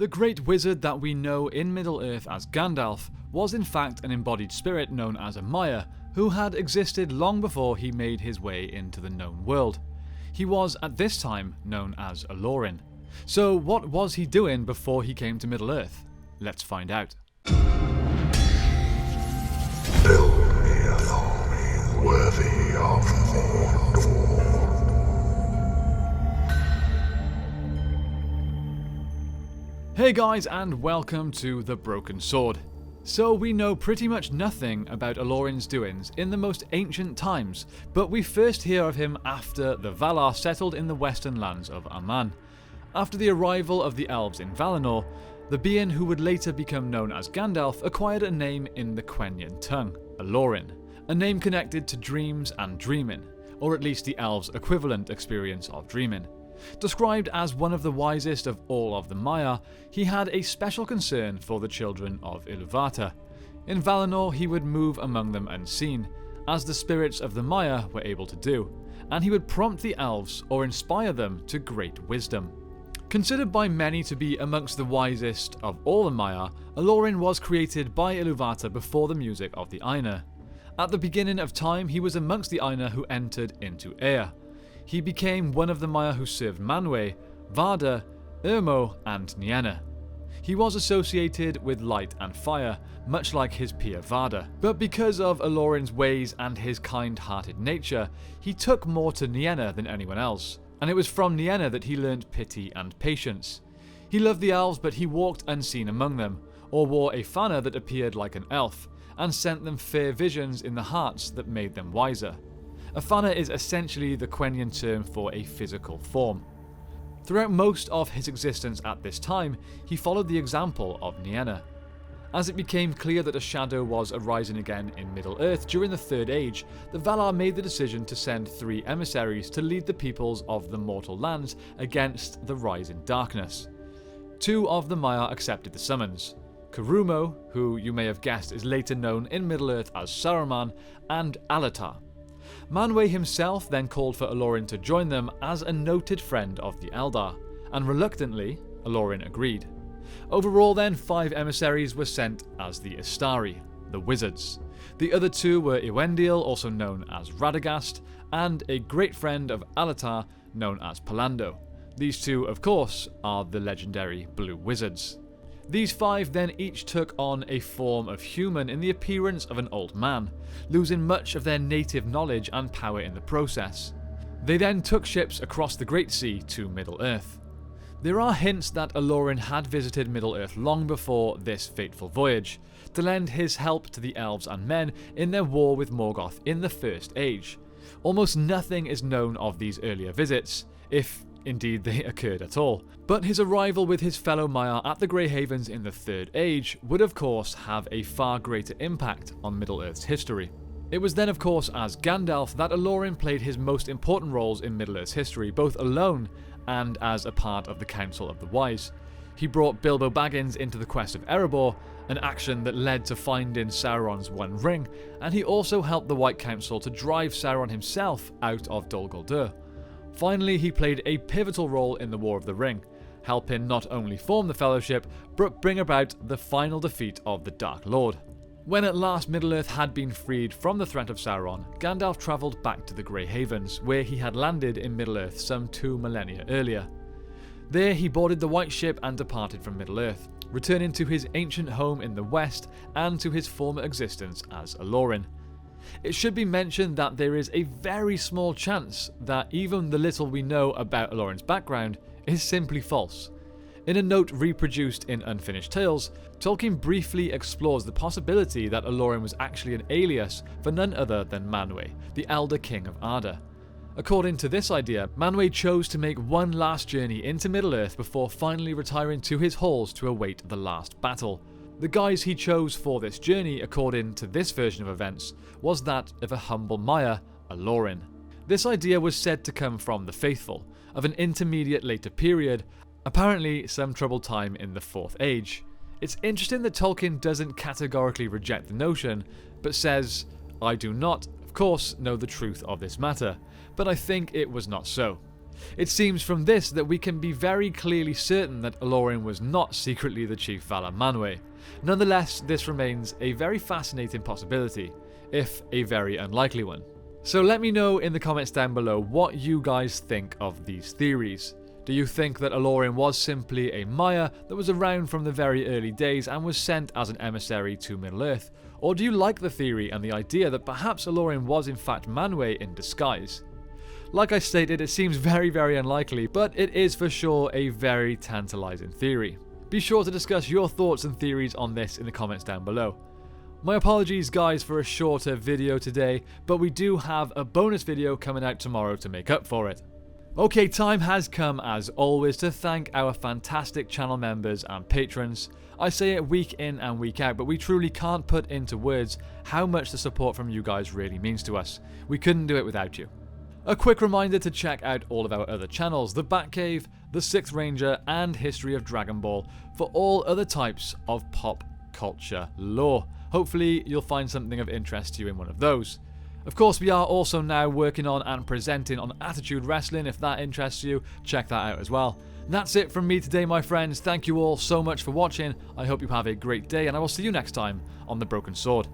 The great wizard that we know in Middle-earth as Gandalf was in fact an embodied spirit known as a Maya, who had existed long before he made his way into the known world. He was at this time known as Olorin. So what was he doing before he came to Middle-earth? Let's find out. Build me an army worthy of Mordor. Hey guys, and welcome to The Broken Sword. So we know pretty much nothing about Olorin's doings in the most ancient times, but we first hear of him after the Valar settled in the western lands of Aman. After the arrival of the elves in Valinor, the being who would later become known as Gandalf acquired a name in the Quenya tongue, Olorin, a name connected to dreams and dreaming, or at least the elves' equivalent experience of dreaming. Described as one of the wisest of all of the Maya, he had a special concern for the children of Iluvatar. In Valinor, he would move among them unseen, as the spirits of the Maya were able to do, and he would prompt the elves or inspire them to great wisdom. Considered by many to be amongst the wisest of all the Maya, Olorin was created by Iluvatar before the music of the Ainur. At the beginning of time, he was amongst the Ainur who entered into Ea. He became one of the Maya who served Manwë, Vardar, Urmo, and Nienna. He was associated with light and fire, much like his peer Vardar. But because of Olorin's ways and his kind-hearted nature, he took more to Nienna than anyone else, and it was from Nienna that he learned pity and patience. He loved the elves, but he walked unseen among them, or wore a fanner that appeared like an elf, and sent them fair visions in the hearts that made them wiser. A fanner is essentially the Quenya term for a physical form. Throughout most of his existence at this time, he followed the example of Nienna. As it became clear that a shadow was arising again in Middle-earth during the Third Age, the Valar made the decision to send 3 emissaries to lead the peoples of the mortal lands against the rising darkness. 2 of the Maya accepted the summons: Kurumo, who you may have guessed is later known in Middle-earth as Saruman, and Alatar. Manwë himself then called for Olorin to join them as a noted friend of the Eldar, and reluctantly, Olorin agreed. Overall then, 5 emissaries were sent as the Istari, the wizards. The other 2 were Iwendil, also known as Radagast, and a great friend of Alatar known as Pallando. These 2, of course, are the legendary Blue Wizards. These 5 then each took on a form of human in the appearance of an old man, losing much of their native knowledge and power in the process. They then took ships across the Great Sea to Middle-earth. There are hints that Olorin had visited Middle-earth long before this fateful voyage, to lend his help to the elves and men in their war with Morgoth in the First Age. Almost nothing is known of these earlier visits, if indeed they occurred at all, but his arrival with his fellow Maya at the Grey Havens in the Third Age would of course have a far greater impact on Middle-earth's history. It was then of course as Gandalf that Olorin played his most important roles in Middle-earth's history, both alone and as a part of the Council of the Wise. He brought Bilbo Baggins into the quest of Erebor, an action that led to finding Sauron's One Ring, and he also helped the White Council to drive Sauron himself out of Dol Guldur. Finally, he played a pivotal role in the War of the Ring, helping not only form the Fellowship, but bring about the final defeat of the Dark Lord. When at last Middle-earth had been freed from the threat of Sauron, Gandalf travelled back to the Grey Havens, where he had landed in Middle-earth some 2 millennia earlier. There he boarded the White Ship and departed from Middle-earth, returning to his ancient home in the west and to his former existence as Olorin. It should be mentioned that there is a very small chance that even the little we know about Olorin's background is simply false. In a note reproduced in Unfinished Tales, Tolkien briefly explores the possibility that Olorin was actually an alias for none other than Manwë, the Elder King of Arda. According to this idea, Manwë chose to make one last journey into Middle-earth before finally retiring to his halls to await the last battle. The guise he chose for this journey, according to this version of events, was that of a humble Maya, Olorin. This idea was said to come from the Faithful, of an intermediate later period, apparently some troubled time in the Fourth Age. It's interesting that Tolkien doesn't categorically reject the notion, but says, "I do not, of course, know the truth of this matter, but I think it was not so." It seems from this that we can be very clearly certain that Olorin was not secretly the Chief Valar Manwe. Nonetheless, this remains a very fascinating possibility, if a very unlikely one. So let me know in the comments down below what you guys think of these theories. Do you think that Olorin was simply a Maya that was around from the very early days and was sent as an emissary to Middle-earth? Or do you like the theory and the idea that perhaps Olorin was in fact Manwe in disguise? Like I stated, it seems very, very unlikely, but it is for sure a very tantalizing theory. Be sure to discuss your thoughts and theories on this in the comments down below. My apologies guys for a shorter video today, but we do have a bonus video coming out tomorrow to make up for it. Okay, time has come as always to thank our fantastic channel members and patrons. I say it week in and week out, but we truly can't put into words how much the support from you guys really means to us. We couldn't do it without you. A quick reminder to check out all of our other channels, The Batcave, The Sixth Ranger, and History of Dragon Ball, for all other types of pop culture lore. Hopefully you'll find something of interest to you in one of those. Of course, we are also now working on and presenting on Attitude Wrestling. If that interests you, check that out as well. And that's it from me today, my friends. Thank you all so much for watching. I hope you have a great day, and I will see you next time on The Broken Sword.